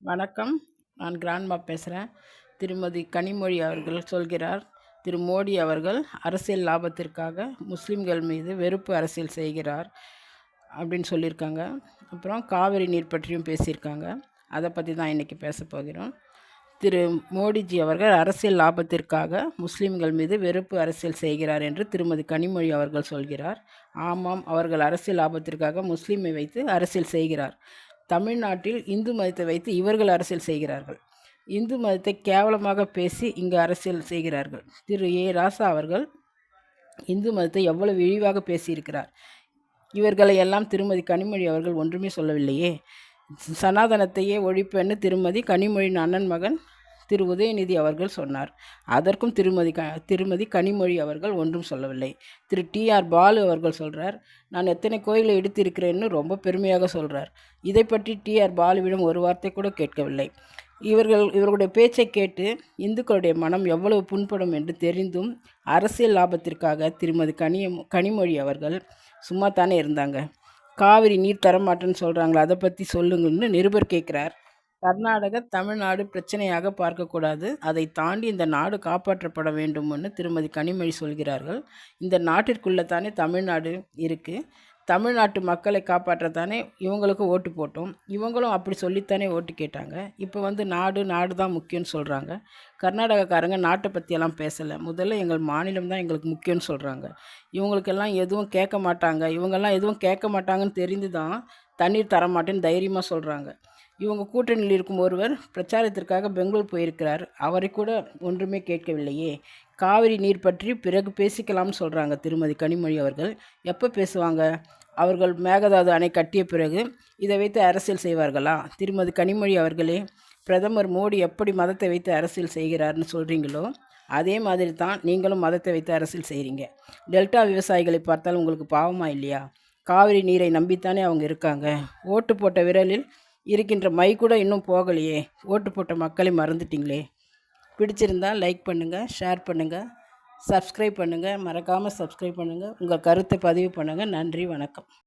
வணக்கம். நான் கிராண்ட்மா பேசுகிறேன். திருமதி கனிமொழி அவர்கள் சொல்கிறார், திரு மோடி அவர்கள் அரசியல் லாபத்திற்காக முஸ்லிம்கள் மீது வெறுப்பு அரசியல் செய்கிறார் அப்படின்னு சொல்லியிருக்காங்க. அப்புறம் காவிரி நீர் பற்றியும் பேசியிருக்காங்க. அதை பற்றி தான் இன்றைக்கி பேச போகிறோம். திரு மோடிஜி அவர்கள் அரசியல் லாபத்திற்காக முஸ்லிம்கள் மீது வெறுப்பு அரசியல் செய்கிறார் என்று திருமதி கனிமொழி அவர்கள் சொல்கிறார். ஆமாம், அவர்கள் அரசியல் லாபத்திற்காக முஸ்லீமை வைத்து அரசியல் செய்கிறார். தமிழ்நாட்டில் இந்து மதத்தை வைத்து இவர்கள் அரசியல் செய்கிறார்கள். இந்து மதத்தை கேவலமாக பேசி இங்கு அரசியல் செய்கிறார்கள். திரு ஏ ராசா அவர்கள் இந்து மதத்தை எவ்வளவு இழிவாக பேசியிருக்கிறார். இவர்களை எல்லாம் திருமதி கனிமொழி அவர்கள் ஒன்றுமே சொல்லவில்லையே. சனாதனத்தையே ஒழிப்பென்னு திருமதி கனிமொழியின் அண்ணன் மகன் திரு உதயநிதி அவர்கள் சொன்னார். அதற்கும் திருமதி கனிமொழி அவர்கள் ஒன்றும் சொல்லவில்லை. திரு டிஆர் பாலு அவர்கள் சொல்கிறார், நான் எத்தனை கோயிலை இடித்திருக்கிறேன்னு ரொம்ப பெருமையாக சொல்கிறார். இதை பற்றி டிஆர் பாலுவிடம் ஒரு வார்த்தை கூட கேட்கவில்லை. இவர்களுடைய பேச்சை கேட்டு இந்துக்களுடைய மனம் எவ்வளவு புண்படும் என்று தெரிந்தும் அரசியல் லாபத்திற்காக திருமதி கனிமொழி அவர்கள் சும்மா தானே இருந்தாங்க. காவிரி நீர் தரமாட்டேன்னு சொல்கிறாங்களா, அதை பற்றி சொல்லுங்கன்னு நிருபர் கேட்குறார். கர்நாடக தமிழ்நாடு பிரச்சனையாக பார்க்கக்கூடாது, அதை தாண்டி இந்த நாடு காப்பாற்றப்பட வேண்டும்னு திருமதி கனிமொழி சொல்கிறார்கள். இந்த நாட்டிற்குள்ளே தானே தமிழ்நாடு இருக்குது. தமிழ்நாட்டு மக்களை காப்பாற்றத்தானே இவங்களுக்கு ஓட்டு போட்டோம். இவங்களும் அப்படி சொல்லித்தானே ஓட்டு கேட்டாங்க. இப்போ நாடு தான் முக்கியம்னு சொல்கிறாங்க. கர்நாடகக்காரங்க நாட்டை பற்றியெல்லாம் பேசலை. முதல்ல எங்கள் மாநிலம் தான் எங்களுக்கு முக்கியம்னு சொல்கிறாங்க. இவங்களுக்கெல்லாம் எதுவும் கேட்க மாட்டாங்க. இவங்கெல்லாம் எதுவும் கேட்க மாட்டாங்கன்னு தெரிந்து தான் தண்ணீர் தரமாட்டேன்னு தைரியமாக சொல்கிறாங்க. இவங்க கூட்டணியில் இருக்கும் ஒருவர் பிரச்சாரத்திற்காக பெங்களூர் போயிருக்கிறார். அவரை கூட ஒன்றுமே கேட்கவில்லையே. காவிரி நீர் பற்றி பிறகு பேசிக்கலாம்னு சொல்கிறாங்க திருமதி கனிமொழி அவர்கள். எப்போ பேசுவாங்க? அவர்கள் மேகதாது அணை கட்டிய பிறகு இதை வைத்து அரசியல் செய்வார்களா? திருமதி கனிமொழி அவர்களே, பிரதமர் மோடி எப்படி மதத்தை வைத்து அரசியல் செய்கிறார்னு சொல்கிறீங்களோ அதே மாதிரி தான் நீங்களும் மதத்தை வைத்து அரசியல் செய்கிறீங்க. டெல்டா விவசாயிகளை பார்த்தால் உங்களுக்கு பாவமாக இல்லையா? காவிரி நீரை நம்பித்தானே அவங்க இருக்காங்க. ஓட்டு போட்ட விரலில் இருக்கின்ற மை கூட இன்னும் போகலையே. ஓட்டு போட்ட மக்களை மறந்துட்டிங்களே. பிடிச்சிருந்தால் லைக் பண்ணுங்கள், ஷேர் பண்ணுங்கள், சப்ஸ்கிரைப் பண்ணுங்கள். மறக்காமல் சப்ஸ்கிரைப் பண்ணுங்கள். உங்கள் கருத்தை பதிவு பண்ணுங்கள். நன்றி, வணக்கம்.